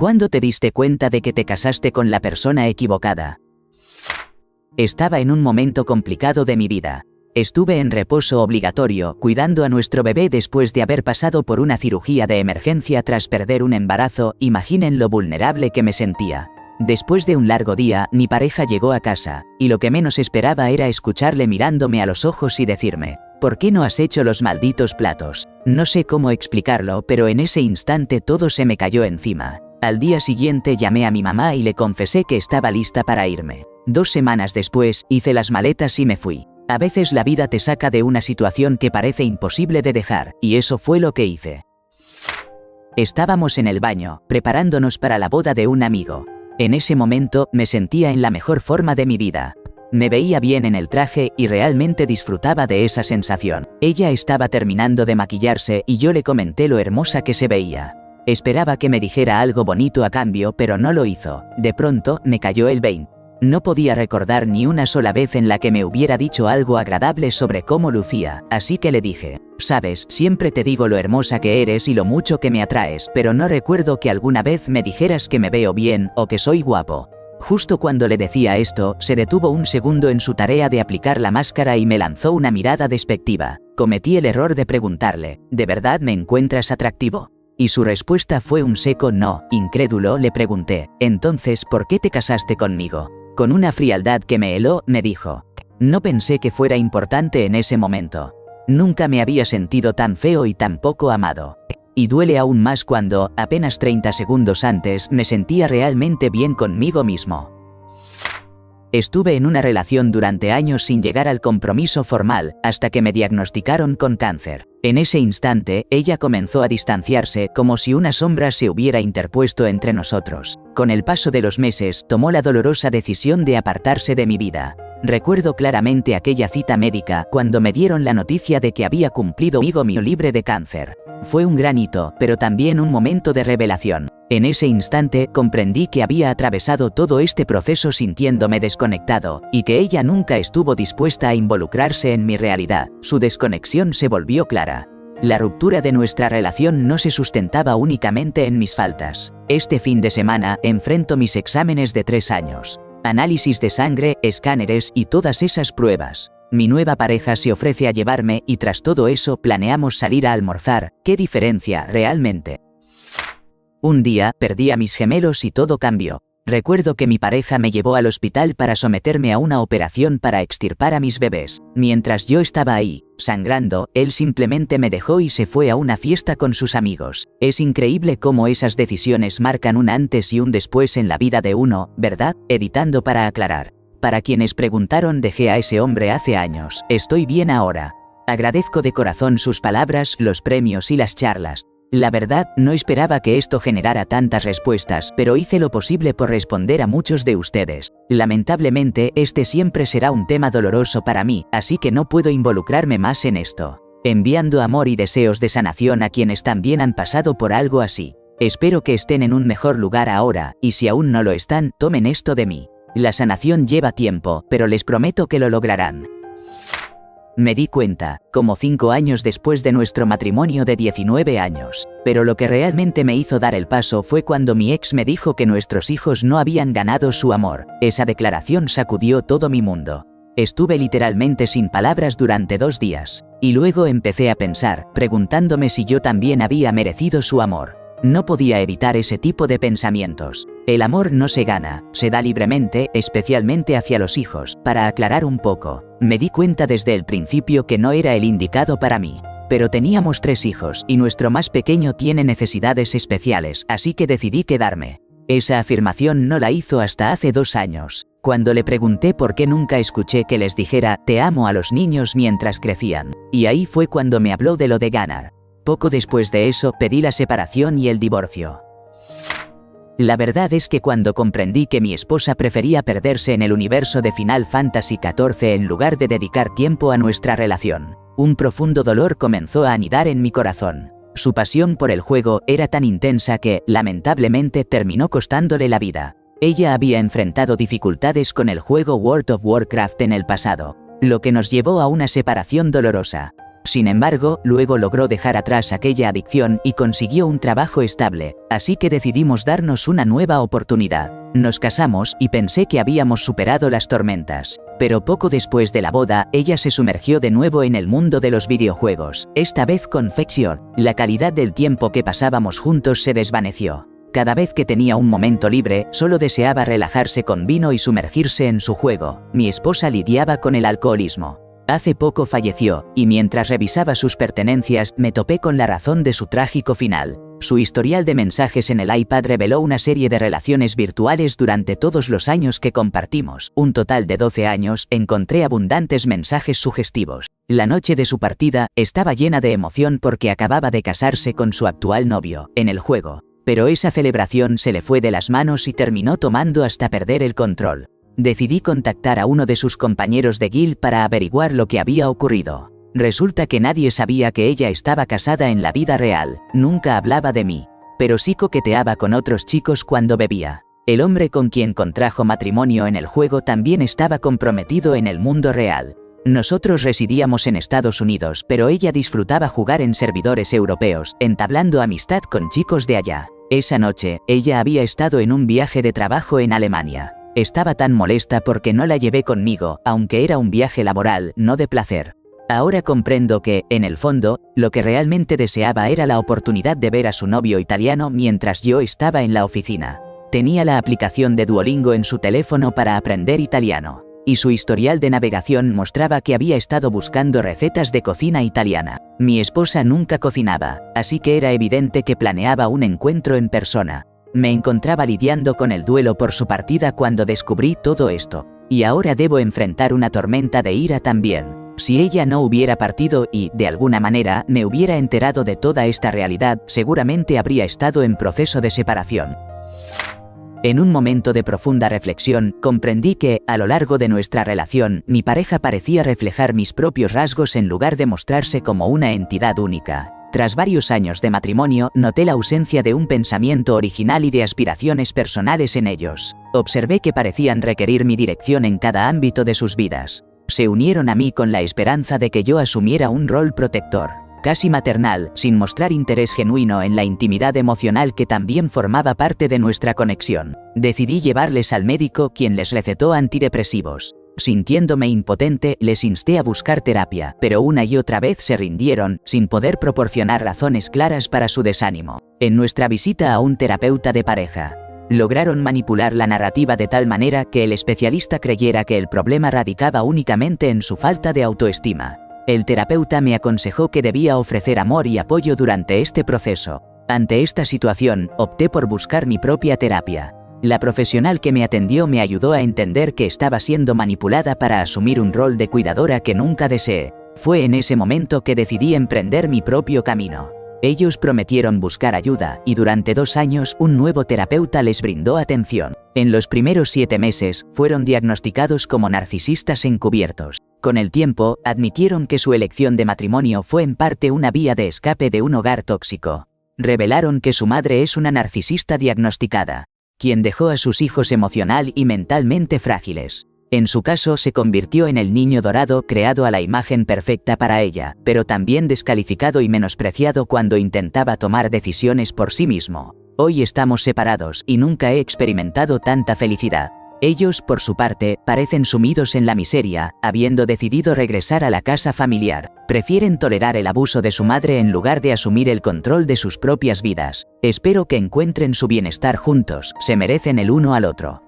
¿Cuándo te diste cuenta de que te casaste con la persona equivocada? Estaba en un momento complicado de mi vida. Estuve en reposo obligatorio, cuidando a nuestro bebé después de haber pasado por una cirugía de emergencia tras perder un embarazo. Imaginen lo vulnerable que me sentía. Después de un largo día, mi pareja llegó a casa, y lo que menos esperaba era escucharle mirándome a los ojos y decirme: ¿por qué no has hecho los malditos platos? No sé cómo explicarlo, pero en ese instante todo se me cayó encima. Al día siguiente llamé a mi mamá y le confesé que estaba lista para irme. 2 semanas después, hice las maletas y me fui. A veces la vida te saca de una situación que parece imposible de dejar, y eso fue lo que hice. Estábamos en el baño, preparándonos para la boda de un amigo. En ese momento, me sentía en la mejor forma de mi vida. Me veía bien en el traje y realmente disfrutaba de esa sensación. Ella estaba terminando de maquillarse y yo le comenté lo hermosa que se veía. Esperaba que me dijera algo bonito a cambio, pero no lo hizo. De pronto, me cayó el 20. No podía recordar ni una sola vez en la que me hubiera dicho algo agradable sobre cómo lucía, así que le dije: sabes, siempre te digo lo hermosa que eres y lo mucho que me atraes, pero no recuerdo que alguna vez me dijeras que me veo bien o que soy guapo. Justo cuando le decía esto, se detuvo un segundo en su tarea de aplicar la máscara y me lanzó una mirada despectiva. Cometí el error de preguntarle: ¿de verdad me encuentras atractivo? Y su respuesta fue un seco no. Incrédulo, le pregunté: entonces, ¿por qué te casaste conmigo? Con una frialdad que me heló, me dijo: no pensé que fuera importante en ese momento. Nunca me había sentido tan feo y tan poco amado. Y duele aún más cuando, apenas 30 segundos antes, me sentía realmente bien conmigo mismo. Estuve en una relación durante años sin llegar al compromiso formal, hasta que me diagnosticaron con cáncer. En ese instante, ella comenzó a distanciarse, como si una sombra se hubiera interpuesto entre nosotros. Con el paso de los meses, tomó la dolorosa decisión de apartarse de mi vida. Recuerdo claramente aquella cita médica, cuando me dieron la noticia de que había cumplido conmigo mi libre de cáncer. Fue un gran hito, pero también un momento de revelación. En ese instante, comprendí que había atravesado todo este proceso sintiéndome desconectado, y que ella nunca estuvo dispuesta a involucrarse en mi realidad. Su desconexión se volvió clara. La ruptura de nuestra relación no se sustentaba únicamente en mis faltas. Este fin de semana, enfrento mis exámenes de 3 años. Análisis de sangre, escáneres y todas esas pruebas. Mi nueva pareja se ofrece a llevarme y tras todo eso planeamos salir a almorzar. ¿Qué diferencia, realmente? Un día, perdí a mis gemelos y todo cambió. Recuerdo que mi pareja me llevó al hospital para someterme a una operación para extirpar a mis bebés. Mientras yo estaba ahí, sangrando, él simplemente me dejó y se fue a una fiesta con sus amigos. Es increíble cómo esas decisiones marcan un antes y un después en la vida de uno, ¿verdad? Editando para aclarar. Para quienes preguntaron, dejé a ese hombre hace años. Estoy bien ahora. Agradezco de corazón sus palabras, los premios y las charlas. La verdad, no esperaba que esto generara tantas respuestas, pero hice lo posible por responder a muchos de ustedes. Lamentablemente, este siempre será un tema doloroso para mí, así que no puedo involucrarme más en esto. Enviando amor y deseos de sanación a quienes también han pasado por algo así. Espero que estén en un mejor lugar ahora, y si aún no lo están, tomen esto de mí. La sanación lleva tiempo, pero les prometo que lo lograrán. Me di cuenta, como 5 años después de nuestro matrimonio de 19 años. Pero lo que realmente me hizo dar el paso fue cuando mi ex me dijo que nuestros hijos no habían ganado su amor. Esa declaración sacudió todo mi mundo. Estuve literalmente sin palabras durante 2 días. Y luego empecé a pensar, preguntándome si yo también había merecido su amor. No podía evitar ese tipo de pensamientos. El amor no se gana, se da libremente, especialmente hacia los hijos. Para aclarar un poco, me di cuenta desde el principio que no era el indicado para mí. Pero teníamos 3 hijos, y nuestro más pequeño tiene necesidades especiales, así que decidí quedarme. Esa afirmación no la hizo hasta hace 2 años, cuando le pregunté por qué nunca escuché que les dijera «te amo» a los niños mientras crecían. Y ahí fue cuando me habló de lo de ganar. Poco después de eso, pedí la separación y el divorcio. La verdad es que cuando comprendí que mi esposa prefería perderse en el universo de Final Fantasy XIV en lugar de dedicar tiempo a nuestra relación, un profundo dolor comenzó a anidar en mi corazón. Su pasión por el juego era tan intensa que, lamentablemente, terminó costándole la vida. Ella había enfrentado dificultades con el juego World of Warcraft en el pasado, lo que nos llevó a una separación dolorosa. Sin embargo, luego logró dejar atrás aquella adicción y consiguió un trabajo estable, así que decidimos darnos una nueva oportunidad. Nos casamos y pensé que habíamos superado las tormentas. Pero poco después de la boda, ella se sumergió de nuevo en el mundo de los videojuegos, esta vez con Fexior. La calidad del tiempo que pasábamos juntos se desvaneció. Cada vez que tenía un momento libre, solo deseaba relajarse con vino y sumergirse en su juego. Mi esposa lidiaba con el alcoholismo. Hace poco falleció, y mientras revisaba sus pertenencias, me topé con la razón de su trágico final. Su historial de mensajes en el iPad reveló una serie de relaciones virtuales durante todos los años que compartimos. Un total de 12 años, encontré abundantes mensajes sugestivos. La noche de su partida, estaba llena de emoción porque acababa de casarse con su actual novio, en el juego. Pero esa celebración se le fue de las manos y terminó tomando hasta perder el control. Decidí contactar a uno de sus compañeros de guild para averiguar lo que había ocurrido. Resulta que nadie sabía que ella estaba casada en la vida real, nunca hablaba de mí, pero sí coqueteaba con otros chicos cuando bebía. El hombre con quien contrajo matrimonio en el juego también estaba comprometido en el mundo real. Nosotros residíamos en Estados Unidos, pero ella disfrutaba jugar en servidores europeos, entablando amistad con chicos de allá. Esa noche, ella había estado en un viaje de trabajo en Alemania. Estaba tan molesta porque no la llevé conmigo, aunque era un viaje laboral, no de placer. Ahora comprendo que, en el fondo, lo que realmente deseaba era la oportunidad de ver a su novio italiano mientras yo estaba en la oficina. Tenía la aplicación de Duolingo en su teléfono para aprender italiano, y su historial de navegación mostraba que había estado buscando recetas de cocina italiana. Mi esposa nunca cocinaba, así que era evidente que planeaba un encuentro en persona. Me encontraba lidiando con el duelo por su partida cuando descubrí todo esto, y ahora debo enfrentar una tormenta de ira también. Si ella no hubiera partido y, de alguna manera, me hubiera enterado de toda esta realidad, seguramente habría estado en proceso de separación. En un momento de profunda reflexión, comprendí que, a lo largo de nuestra relación, mi pareja parecía reflejar mis propios rasgos en lugar de mostrarse como una entidad única. Tras varios años de matrimonio, noté la ausencia de un pensamiento original y de aspiraciones personales en ellos. Observé que parecían requerir mi dirección en cada ámbito de sus vidas. Se unieron a mí con la esperanza de que yo asumiera un rol protector, casi maternal, sin mostrar interés genuino en la intimidad emocional que también formaba parte de nuestra conexión. Decidí llevarles al médico, quien les recetó antidepresivos. Sintiéndome impotente, les insté a buscar terapia, pero una y otra vez se rindieron, sin poder proporcionar razones claras para su desánimo. En nuestra visita a un terapeuta de pareja, lograron manipular la narrativa de tal manera que el especialista creyera que el problema radicaba únicamente en su falta de autoestima. El terapeuta me aconsejó que debía ofrecer amor y apoyo durante este proceso. Ante esta situación, opté por buscar mi propia terapia. La profesional que me atendió me ayudó a entender que estaba siendo manipulada para asumir un rol de cuidadora que nunca deseé. Fue en ese momento que decidí emprender mi propio camino. Ellos prometieron buscar ayuda, y durante 2 años un nuevo terapeuta les brindó atención. En los primeros 7 meses, fueron diagnosticados como narcisistas encubiertos. Con el tiempo, admitieron que su elección de matrimonio fue en parte una vía de escape de un hogar tóxico. Revelaron que su madre es una narcisista diagnosticada, quien dejó a sus hijos emocional y mentalmente frágiles. En su caso se convirtió en el niño dorado creado a la imagen perfecta para ella, pero también descalificado y menospreciado cuando intentaba tomar decisiones por sí mismo. Hoy estamos separados y nunca he experimentado tanta felicidad. Ellos, por su parte, parecen sumidos en la miseria, habiendo decidido regresar a la casa familiar. Prefieren tolerar el abuso de su madre en lugar de asumir el control de sus propias vidas. Espero que encuentren su bienestar juntos, se merecen el uno al otro.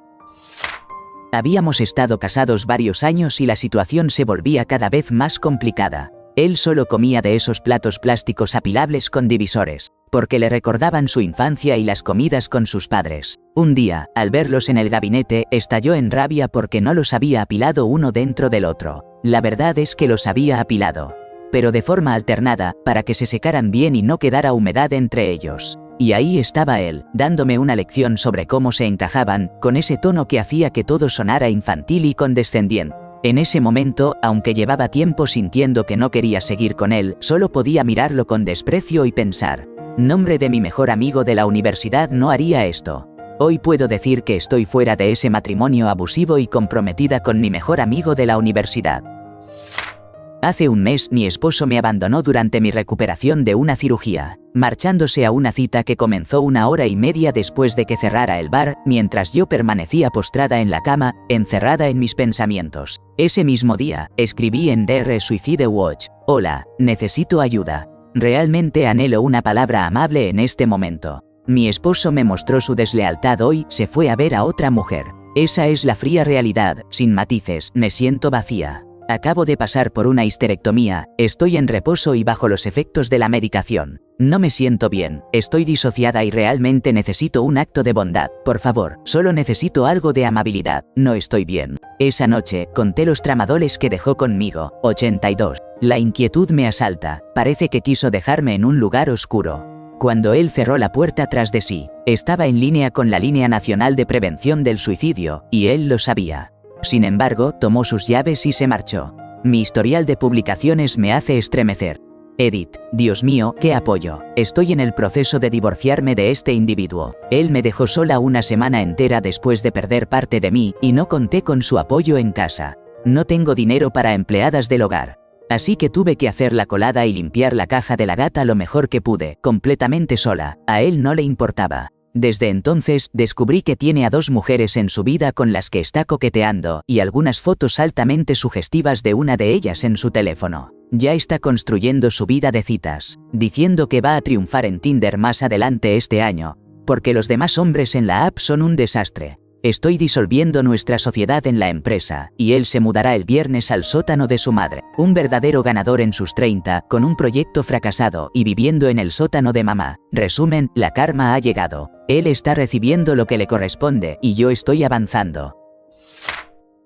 Habíamos estado casados varios años y la situación se volvía cada vez más complicada. Él solo comía de esos platos plásticos apilables con divisores, porque le recordaban su infancia y las comidas con sus padres. Un día, al verlos en el gabinete, estalló en rabia porque no los había apilado uno dentro del otro. La verdad es que los había apilado, pero de forma alternada, para que se secaran bien y no quedara humedad entre ellos. Y ahí estaba él, dándome una lección sobre cómo se encajaban, con ese tono que hacía que todo sonara infantil y condescendiente. En ese momento, aunque llevaba tiempo sintiendo que no quería seguir con él, solo podía mirarlo con desprecio y pensar: nombre de mi mejor amigo de la universidad no haría esto. Hoy puedo decir que estoy fuera de ese matrimonio abusivo y comprometida con mi mejor amigo de la universidad. Hace un mes mi esposo me abandonó durante mi recuperación de una cirugía, marchándose a una cita que comenzó 1 hora y media después de que cerrara el bar, mientras yo permanecía postrada en la cama, encerrada en mis pensamientos. Ese mismo día, escribí en DR Suicide Watch: hola, necesito ayuda. Realmente anhelo una palabra amable en este momento. Mi esposo me mostró su deslealtad hoy, se fue a ver a otra mujer. Esa es la fría realidad, sin matices, me siento vacía. Acabo de pasar por una histerectomía, estoy en reposo y bajo los efectos de la medicación. No me siento bien, estoy disociada y realmente necesito un acto de bondad. Por favor, solo necesito algo de amabilidad, no estoy bien. Esa noche, conté los tramadoles que dejó conmigo, 82. La inquietud me asalta, parece que quiso dejarme en un lugar oscuro. Cuando él cerró la puerta tras de sí, estaba en línea con la Línea Nacional de Prevención del Suicidio, y él lo sabía. Sin embargo, tomó sus llaves y se marchó. Mi historial de publicaciones me hace estremecer. Edit, Dios mío, qué apoyo. Estoy en el proceso de divorciarme de este individuo. Él me dejó sola una semana entera después de perder parte de mí, y no conté con su apoyo en casa. No tengo dinero para empleadas del hogar. Así que tuve que hacer la colada y limpiar la caja de la gata lo mejor que pude, completamente sola. A él no le importaba. Desde entonces, descubrí que tiene a 2 mujeres en su vida con las que está coqueteando, y algunas fotos altamente sugestivas de una de ellas en su teléfono. Ya está construyendo su vida de citas, diciendo que va a triunfar en Tinder más adelante este año, porque los demás hombres en la app son un desastre. Estoy disolviendo nuestra sociedad en la empresa, y él se mudará el viernes al sótano de su madre. Un verdadero ganador en sus 30, con un proyecto fracasado y viviendo en el sótano de mamá. Resumen, la karma ha llegado. Él está recibiendo lo que le corresponde, y yo estoy avanzando.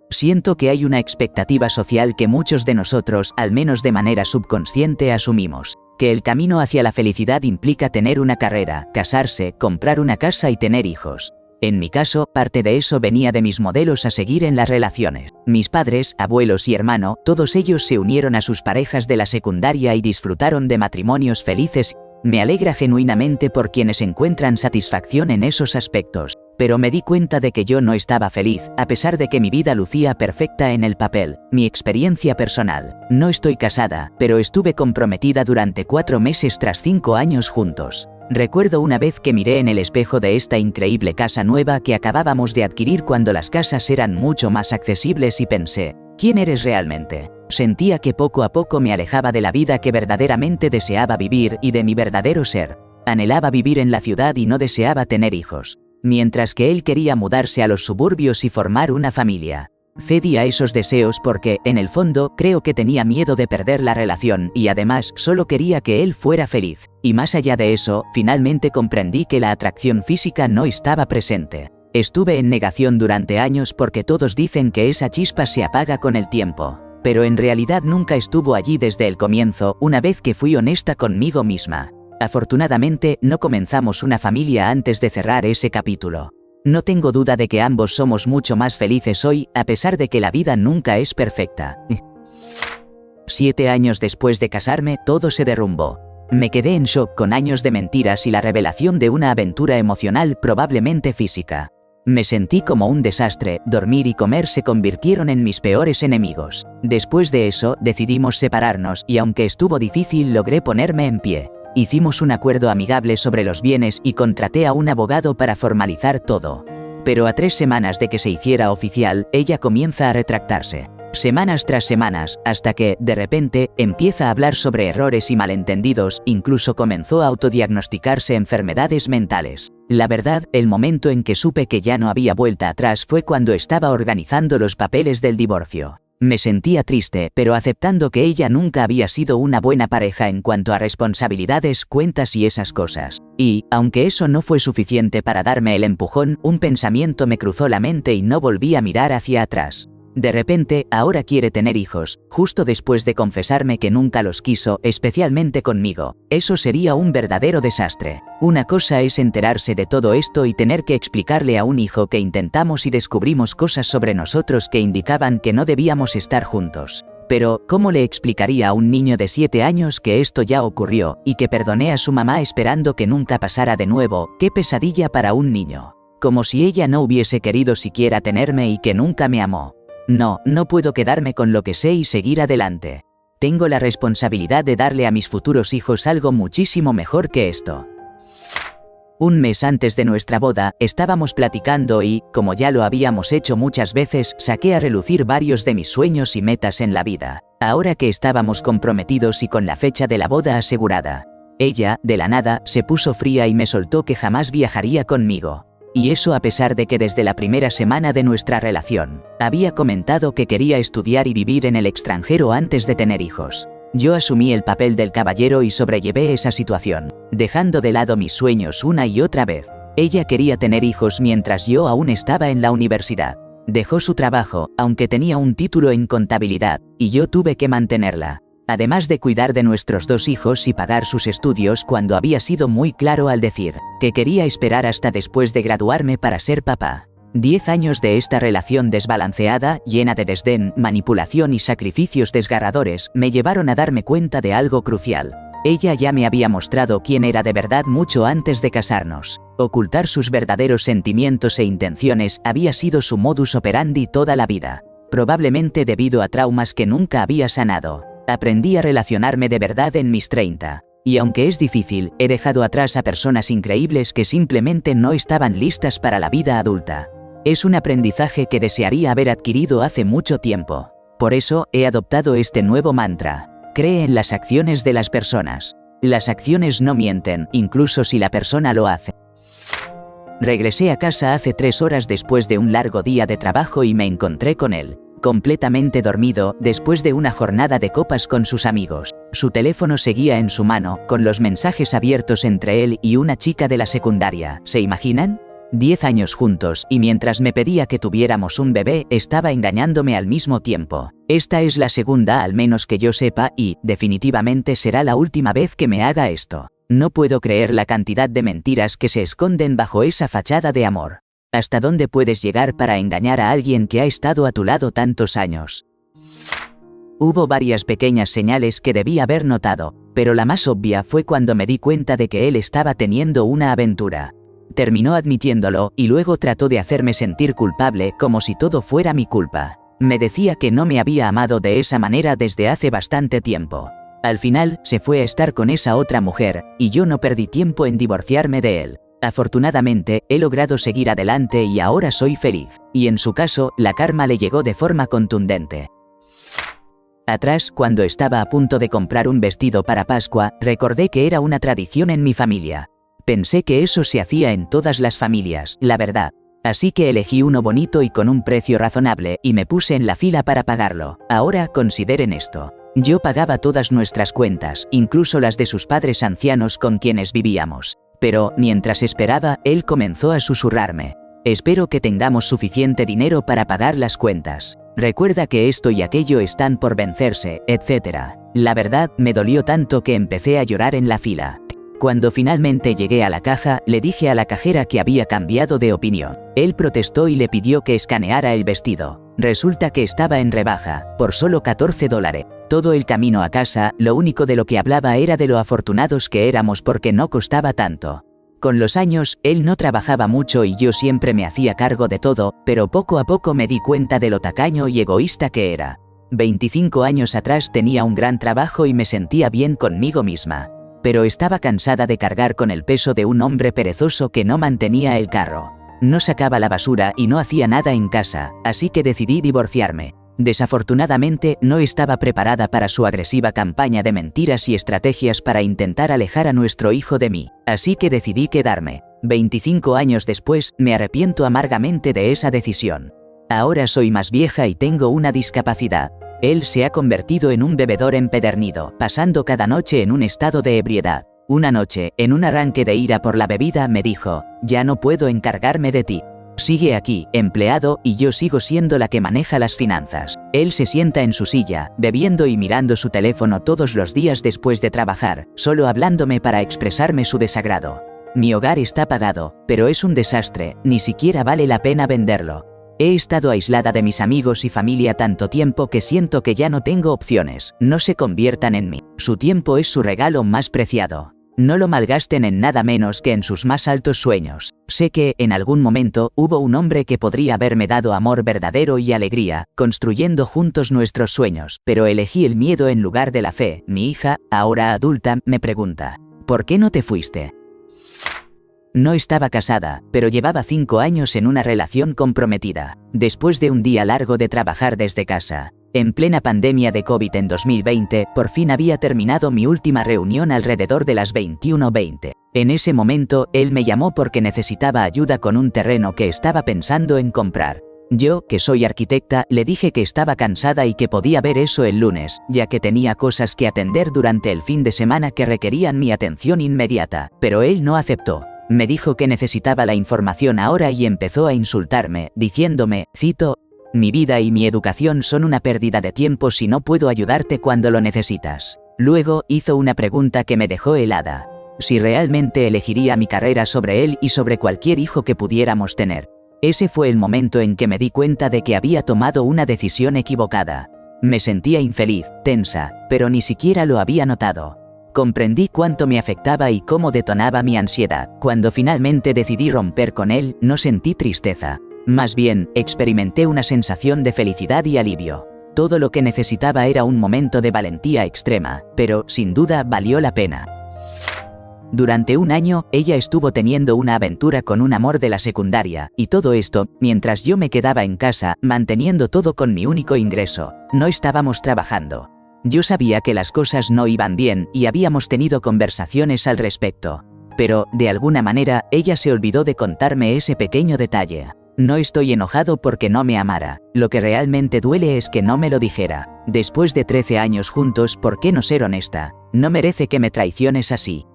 Siento que hay una expectativa social que muchos de nosotros, al menos de manera subconsciente, asumimos. Que el camino hacia la felicidad implica tener una carrera, casarse, comprar una casa y tener hijos. En mi caso, parte de eso venía de mis modelos a seguir en las relaciones. Mis padres, abuelos y hermano, todos ellos se unieron a sus parejas de la secundaria y disfrutaron de matrimonios felices. Me alegra genuinamente por quienes encuentran satisfacción en esos aspectos. Pero me di cuenta de que yo no estaba feliz, a pesar de que mi vida lucía perfecta en el papel. Mi experiencia personal. No estoy casada, pero estuve comprometida durante 4 meses tras 5 años juntos. Recuerdo una vez que miré en el espejo de esta increíble casa nueva que acabábamos de adquirir cuando las casas eran mucho más accesibles y pensé, ¿quién eres realmente? Sentía que poco a poco me alejaba de la vida que verdaderamente deseaba vivir y de mi verdadero ser. Anhelaba vivir en la ciudad y no deseaba tener hijos. Mientras que él quería mudarse a los suburbios y formar una familia. Cedí a esos deseos porque, en el fondo, creo que tenía miedo de perder la relación y además solo quería que él fuera feliz. Y más allá de eso, finalmente comprendí que la atracción física no estaba presente. Estuve en negación durante años porque todos dicen que esa chispa se apaga con el tiempo. Pero en realidad nunca estuvo allí desde el comienzo, una vez que fui honesta conmigo misma. Afortunadamente, no comenzamos una familia antes de cerrar ese capítulo. No tengo duda de que ambos somos mucho más felices hoy, a pesar de que la vida nunca es perfecta. 7 años después de casarme, todo se derrumbó. Me quedé en shock con años de mentiras y la revelación de una aventura emocional probablemente física. Me sentí como un desastre, dormir y comer se convirtieron en mis peores enemigos. Después de eso, decidimos separarnos y aunque estuvo difícil logré ponerme en pie. Hicimos un acuerdo amigable sobre los bienes y contraté a un abogado para formalizar todo. Pero a 3 semanas de que se hiciera oficial, ella comienza a retractarse. Semanas tras semanas, hasta que, de repente, empieza a hablar sobre errores y malentendidos, incluso comenzó a autodiagnosticarse enfermedades mentales. La verdad, el momento en que supe que ya no había vuelta atrás fue cuando estaba organizando los papeles del divorcio. Me sentía triste, pero aceptando que ella nunca había sido una buena pareja en cuanto a responsabilidades, cuentas y esas cosas. Y, aunque eso no fue suficiente para darme el empujón, un pensamiento me cruzó la mente y no volví a mirar hacia atrás. De repente, ahora quiere tener hijos, justo después de confesarme que nunca los quiso, especialmente conmigo. Eso sería un verdadero desastre. Una cosa es enterarse de todo esto y tener que explicarle a un hijo que intentamos y descubrimos cosas sobre nosotros que indicaban que no debíamos estar juntos. Pero, ¿cómo le explicaría a un niño de 7 años que esto ya ocurrió, y que perdoné a su mamá esperando que nunca pasara de nuevo? ¡Qué pesadilla para un niño! Como si ella no hubiese querido siquiera tenerme y que nunca me amó. No puedo quedarme con lo que sé y seguir adelante. Tengo la responsabilidad de darle a mis futuros hijos algo muchísimo mejor que esto. Un mes antes de nuestra boda, estábamos platicando y, como ya lo habíamos hecho muchas veces, saqué a relucir varios de mis sueños y metas en la vida. Ahora que estábamos comprometidos y con la fecha de la boda asegurada, ella, de la nada, se puso fría y me soltó que jamás viajaría conmigo. Y eso a pesar de que desde la primera semana de nuestra relación, había comentado que quería estudiar y vivir en el extranjero antes de tener hijos. Yo asumí el papel del caballero y sobrellevé esa situación, dejando de lado mis sueños una y otra vez. Ella quería tener hijos mientras yo aún estaba en la universidad. Dejó su trabajo, aunque tenía un título en contabilidad, y yo tuve que mantenerla. Además de cuidar de nuestros 2 hijos y pagar sus estudios cuando había sido muy claro al decir que quería esperar hasta después de graduarme para ser papá. 10 años de esta relación desbalanceada, llena de desdén, manipulación y sacrificios desgarradores, me llevaron a darme cuenta de algo crucial. Ella ya me había mostrado quién era de verdad mucho antes de casarnos. Ocultar sus verdaderos sentimientos e intenciones había sido su modus operandi toda la vida, probablemente debido a traumas que nunca había sanado. Aprendí a relacionarme de verdad en mis 30. Y aunque es difícil, he dejado atrás a personas increíbles que simplemente no estaban listas para la vida adulta. Es un aprendizaje que desearía haber adquirido hace mucho tiempo. Por eso, he adoptado este nuevo mantra. Cree en las acciones de las personas. Las acciones no mienten, incluso si la persona lo hace. Regresé a casa hace 3 horas después de un largo día de trabajo y me encontré con él, completamente dormido, después de una jornada de copas con sus amigos. Su teléfono seguía en su mano, con los mensajes abiertos entre él y una chica de la secundaria. ¿Se imaginan? 10 años juntos, y mientras me pedía que tuviéramos un bebé, estaba engañándome al mismo tiempo. Esta es la segunda al menos que yo sepa y, definitivamente será la última vez que me haga esto. No puedo creer la cantidad de mentiras que se esconden bajo esa fachada de amor. ¿Hasta dónde puedes llegar para engañar a alguien que ha estado a tu lado tantos años? Hubo varias pequeñas señales que debí haber notado, pero la más obvia fue cuando me di cuenta de que él estaba teniendo una aventura. Terminó admitiéndolo, y luego trató de hacerme sentir culpable como si todo fuera mi culpa. Me decía que no me había amado de esa manera desde hace bastante tiempo. Al final, se fue a estar con esa otra mujer, y yo no perdí tiempo en divorciarme de él. Afortunadamente, he logrado seguir adelante y ahora soy feliz. Y en su caso, la karma le llegó de forma contundente. Atrás, cuando estaba a punto de comprar un vestido para Pascua, recordé que era una tradición en mi familia. Pensé que eso se hacía en todas las familias, la verdad. Así que elegí uno bonito y con un precio razonable, y me puse en la fila para pagarlo. Ahora, consideren esto. Yo pagaba todas nuestras cuentas, incluso las de sus padres ancianos con quienes vivíamos. Pero, mientras esperaba, él comenzó a susurrarme. Espero que tengamos suficiente dinero para pagar las cuentas. Recuerda que esto y aquello están por vencerse, etc. La verdad, me dolió tanto que empecé a llorar en la fila. Cuando finalmente llegué a la caja, le dije a la cajera que había cambiado de opinión. Él protestó y le pidió que escaneara el vestido. Resulta que estaba en rebaja, por solo $14. Todo el camino a casa, lo único de lo que hablaba era de lo afortunados que éramos porque no costaba tanto. Con los años, él no trabajaba mucho y yo siempre me hacía cargo de todo, pero poco a poco me di cuenta de lo tacaño y egoísta que era. 25 años atrás tenía un gran trabajo y me sentía bien conmigo misma. Pero estaba cansada de cargar con el peso de un hombre perezoso que no mantenía el carro. No sacaba la basura y no hacía nada en casa, así que decidí divorciarme. Desafortunadamente, no estaba preparada para su agresiva campaña de mentiras y estrategias para intentar alejar a nuestro hijo de mí, así que decidí quedarme. 25 años después, me arrepiento amargamente de esa decisión. Ahora soy más vieja y tengo una discapacidad. Él se ha convertido en un bebedor empedernido, pasando cada noche en un estado de ebriedad. Una noche, en un arranque de ira por la bebida, me dijo: «Ya no puedo encargarme de ti. Sigue aquí, empleado, y yo sigo siendo la que maneja las finanzas». Él se sienta en su silla, bebiendo y mirando su teléfono todos los días después de trabajar, solo hablándome para expresarme su desagrado. Mi hogar está pagado, pero es un desastre, ni siquiera vale la pena venderlo. He estado aislada de mis amigos y familia tanto tiempo que siento que ya no tengo opciones, no se conviertan en mí. Su tiempo es su regalo más preciado. No lo malgasten en nada menos que en sus más altos sueños. Sé que, en algún momento, hubo un hombre que podría haberme dado amor verdadero y alegría, construyendo juntos nuestros sueños, pero elegí el miedo en lugar de la fe. Mi hija, ahora adulta, me pregunta: ¿por qué no te fuiste? No estaba casada, pero llevaba 5 años en una relación comprometida. Después de un día largo de trabajar desde casa, en plena pandemia de COVID en 2020, por fin había terminado mi última reunión alrededor de las 21:20. En ese momento, él me llamó porque necesitaba ayuda con un terreno que estaba pensando en comprar. Yo, que soy arquitecta, le dije que estaba cansada y que podía ver eso el lunes, ya que tenía cosas que atender durante el fin de semana que requerían mi atención inmediata, pero él no aceptó. Me dijo que necesitaba la información ahora y empezó a insultarme, diciéndome, cito: «Mi vida y mi educación son una pérdida de tiempo si no puedo ayudarte cuando lo necesitas». Luego, hizo una pregunta que me dejó helada: si realmente elegiría mi carrera sobre él y sobre cualquier hijo que pudiéramos tener. Ese fue el momento en que me di cuenta de que había tomado una decisión equivocada. Me sentía infeliz, tensa, pero ni siquiera lo había notado. Comprendí cuánto me afectaba y cómo detonaba mi ansiedad. Cuando finalmente decidí romper con él, no sentí tristeza. Más bien, experimenté una sensación de felicidad y alivio. Todo lo que necesitaba era un momento de valentía extrema, pero, sin duda, valió la pena. Durante un año, ella estuvo teniendo una aventura con un amor de la secundaria, y todo esto, mientras yo me quedaba en casa, manteniendo todo con mi único ingreso. No estábamos trabajando. Yo sabía que las cosas no iban bien y habíamos tenido conversaciones al respecto. Pero, de alguna manera, ella se olvidó de contarme ese pequeño detalle. No estoy enojado porque no me amara. Lo que realmente duele es que no me lo dijera. Después de 13 años juntos, ¿por qué no ser honesta? No merece que me traiciones así.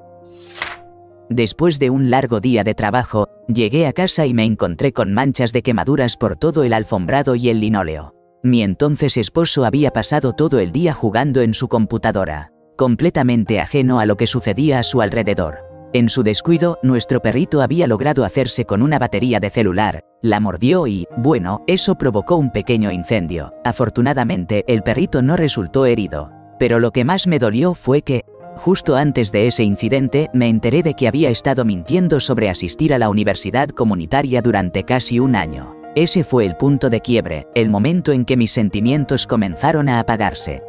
Después de un largo día de trabajo, llegué a casa y me encontré con manchas de quemaduras por todo el alfombrado y el linóleo. Mi entonces esposo había pasado todo el día jugando en su computadora, completamente ajeno a lo que sucedía a su alrededor. En su descuido, nuestro perrito había logrado hacerse con una batería de celular, la mordió y, bueno, eso provocó un pequeño incendio. Afortunadamente, el perrito no resultó herido. Pero lo que más me dolió fue que, justo antes de ese incidente, me enteré de que había estado mintiendo sobre asistir a la universidad comunitaria durante casi un año. Ese fue el punto de quiebre, el momento en que mis sentimientos comenzaron a apagarse.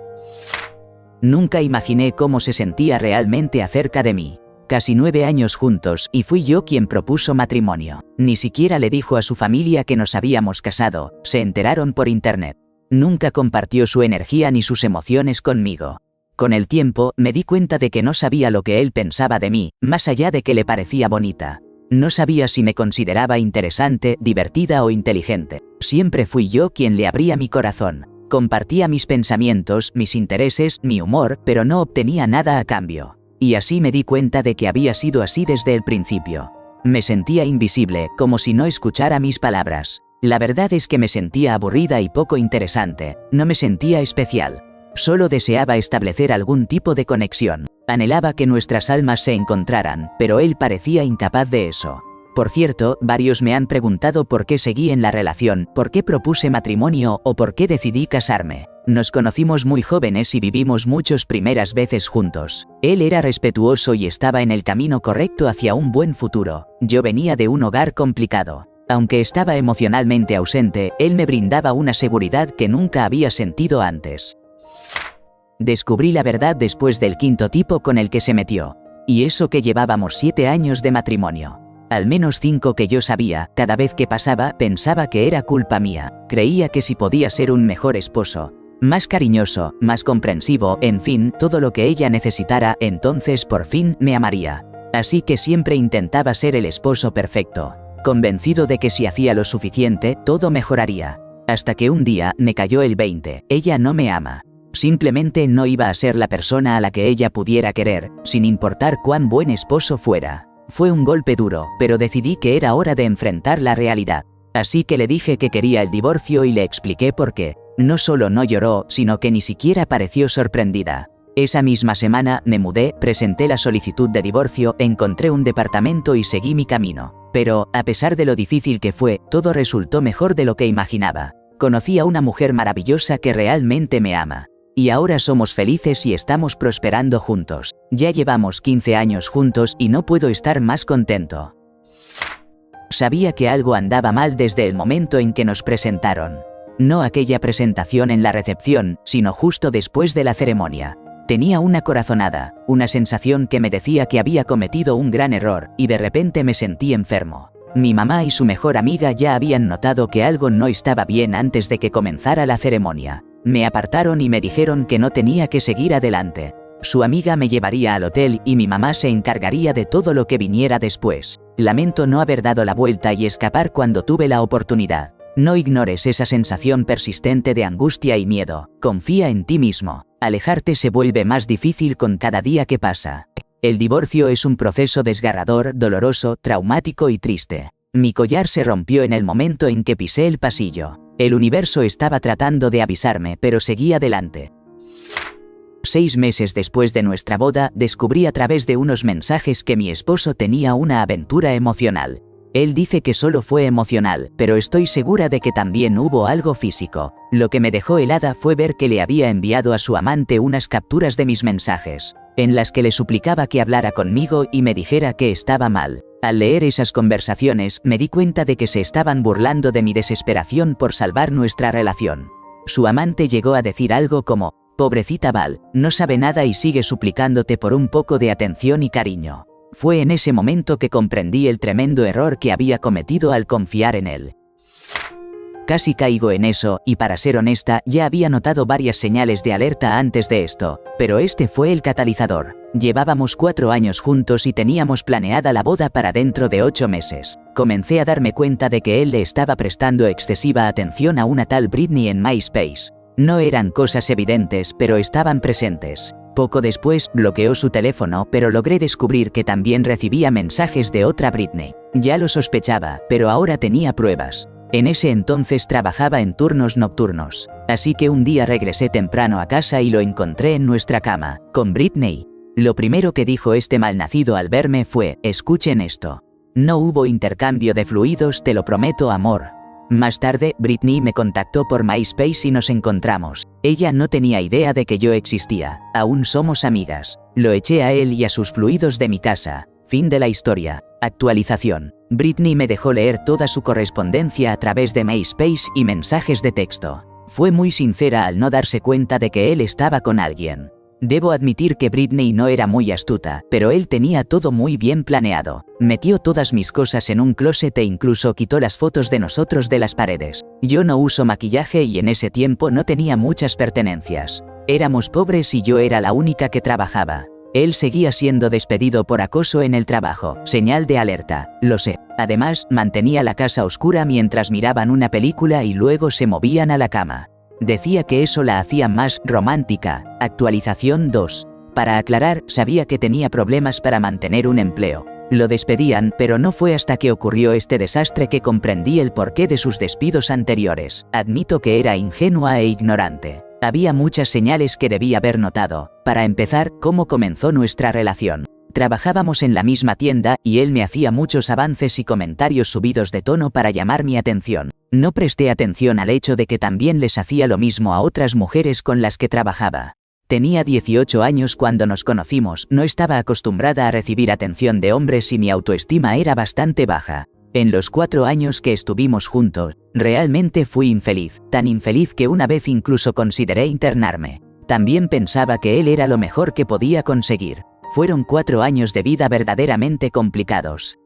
Nunca imaginé cómo se sentía realmente acerca de mí. Casi 9 años juntos, y fui yo quien propuso matrimonio. Ni siquiera le dijo a su familia que nos habíamos casado, se enteraron por internet. Nunca compartió su energía ni sus emociones conmigo. Con el tiempo, me di cuenta de que no sabía lo que él pensaba de mí, más allá de que le parecía bonita. No sabía si me consideraba interesante, divertida o inteligente. Siempre fui yo quien le abría mi corazón. Compartía mis pensamientos, mis intereses, mi humor, pero no obtenía nada a cambio. Y así me di cuenta de que había sido así desde el principio. Me sentía invisible, como si no escuchara mis palabras. La verdad es que me sentía aburrida y poco interesante. No me sentía especial. Solo deseaba establecer algún tipo de conexión. Anhelaba que nuestras almas se encontraran, pero él parecía incapaz de eso. Por cierto, varios me han preguntado por qué seguí en la relación, por qué propuse matrimonio o por qué decidí casarme. Nos conocimos muy jóvenes y vivimos muchas primeras veces juntos. Él era respetuoso y estaba en el camino correcto hacia un buen futuro. Yo venía de un hogar complicado. Aunque estaba emocionalmente ausente, él me brindaba una seguridad que nunca había sentido antes. Descubrí la verdad después del 5.º tipo con el que se metió. Y eso que llevábamos 7 años de matrimonio. Al menos 5 que yo sabía. Cada vez que pasaba, pensaba que era culpa mía. Creía que si podía ser un mejor esposo, más cariñoso, más comprensivo, en fin, todo lo que ella necesitara, entonces por fin me amaría. Así que siempre intentaba ser el esposo perfecto, convencido de que si hacía lo suficiente, todo mejoraría. Hasta que un día, me cayó el 20. Ella no me ama. Simplemente no iba a ser la persona a la que ella pudiera querer, sin importar cuán buen esposo fuera. Fue un golpe duro, pero decidí que era hora de enfrentar la realidad. Así que le dije que quería el divorcio y le expliqué por qué. No solo no lloró, sino que ni siquiera pareció sorprendida. Esa misma semana me mudé, presenté la solicitud de divorcio, encontré un departamento y seguí mi camino. Pero, a pesar de lo difícil que fue, todo resultó mejor de lo que imaginaba. Conocí a una mujer maravillosa que realmente me ama. Y ahora somos felices y estamos prosperando juntos. Ya llevamos 15 años juntos y no puedo estar más contento. Sabía que algo andaba mal desde el momento en que nos presentaron. No aquella presentación en la recepción, sino justo después de la ceremonia. Tenía una corazonada, una sensación que me decía que había cometido un gran error, y de repente me sentí enfermo. Mi mamá y su mejor amiga ya habían notado que algo no estaba bien antes de que comenzara la ceremonia. Me apartaron y me dijeron que no tenía que seguir adelante. Su amiga me llevaría al hotel y mi mamá se encargaría de todo lo que viniera después. Lamento no haber dado la vuelta y escapar cuando tuve la oportunidad. No ignores esa sensación persistente de angustia y miedo. Confía en ti mismo. Alejarte se vuelve más difícil con cada día que pasa. El divorcio es un proceso desgarrador, doloroso, traumático y triste. Mi collar se rompió en el momento en que pisé el pasillo. El universo estaba tratando de avisarme, pero seguí adelante. 6 meses después de nuestra boda, descubrí a través de unos mensajes que mi esposo tenía una aventura emocional. Él dice que solo fue emocional, pero estoy segura de que también hubo algo físico. Lo que me dejó helada fue ver que le había enviado a su amante unas capturas de mis mensajes, en las que le suplicaba que hablara conmigo y me dijera que estaba mal. Al leer esas conversaciones, me di cuenta de que se estaban burlando de mi desesperación por salvar nuestra relación. Su amante llegó a decir algo como: «Pobrecita Val, no sabe nada y sigue suplicándote por un poco de atención y cariño». Fue en ese momento que comprendí el tremendo error que había cometido al confiar en él. Casi caigo en eso, y para ser honesta, ya había notado varias señales de alerta antes de esto, pero este fue el catalizador. Llevábamos 4 años juntos y teníamos planeada la boda para dentro de 8 meses. Comencé a darme cuenta de que él le estaba prestando excesiva atención a una tal Britney en MySpace. No eran cosas evidentes, pero estaban presentes. Poco después, bloqueó su teléfono, pero logré descubrir que también recibía mensajes de otra Britney. Ya lo sospechaba, pero ahora tenía pruebas. En ese entonces trabajaba en turnos nocturnos, así que un día regresé temprano a casa y lo encontré en nuestra cama, con Britney. Lo primero que dijo este malnacido al verme fue: «Escuchen esto. No hubo intercambio de fluidos, te lo prometo, amor». Más tarde, Britney me contactó por MySpace y nos encontramos. Ella no tenía idea de que yo existía. Aún somos amigas. Lo eché a él y a sus fluidos de mi casa. Fin de la historia. Actualización. Britney me dejó leer toda su correspondencia a través de MySpace y mensajes de texto. Fue muy sincera al no darse cuenta de que él estaba con alguien. Debo admitir que Britney no era muy astuta, pero él tenía todo muy bien planeado. Metió todas mis cosas en un closet e incluso quitó las fotos de nosotros de las paredes. Yo no uso maquillaje y en ese tiempo no tenía muchas pertenencias. Éramos pobres y yo era la única que trabajaba. Él seguía siendo despedido por acoso en el trabajo. Señal de alerta, lo sé. Además, mantenía la casa oscura mientras miraban una película y luego se movían a la cama. Decía que eso la hacía más romántica. Actualización 2. Para aclarar, sabía que tenía problemas para mantener un empleo. Lo despedían, pero no fue hasta que ocurrió este desastre que comprendí el porqué de sus despidos anteriores. Admito que era ingenua e ignorante. Había muchas señales que debí haber notado. Para empezar, cómo comenzó nuestra relación. Trabajábamos en la misma tienda, y él me hacía muchos avances y comentarios subidos de tono para llamar mi atención. No presté atención al hecho de que también les hacía lo mismo a otras mujeres con las que trabajaba. Tenía 18 años cuando nos conocimos, no estaba acostumbrada a recibir atención de hombres y mi autoestima era bastante baja. En los 4 años que estuvimos juntos, realmente fui infeliz, tan infeliz que una vez incluso consideré internarme. También pensaba que él era lo mejor que podía conseguir. Fueron 4 años de vida verdaderamente complicados.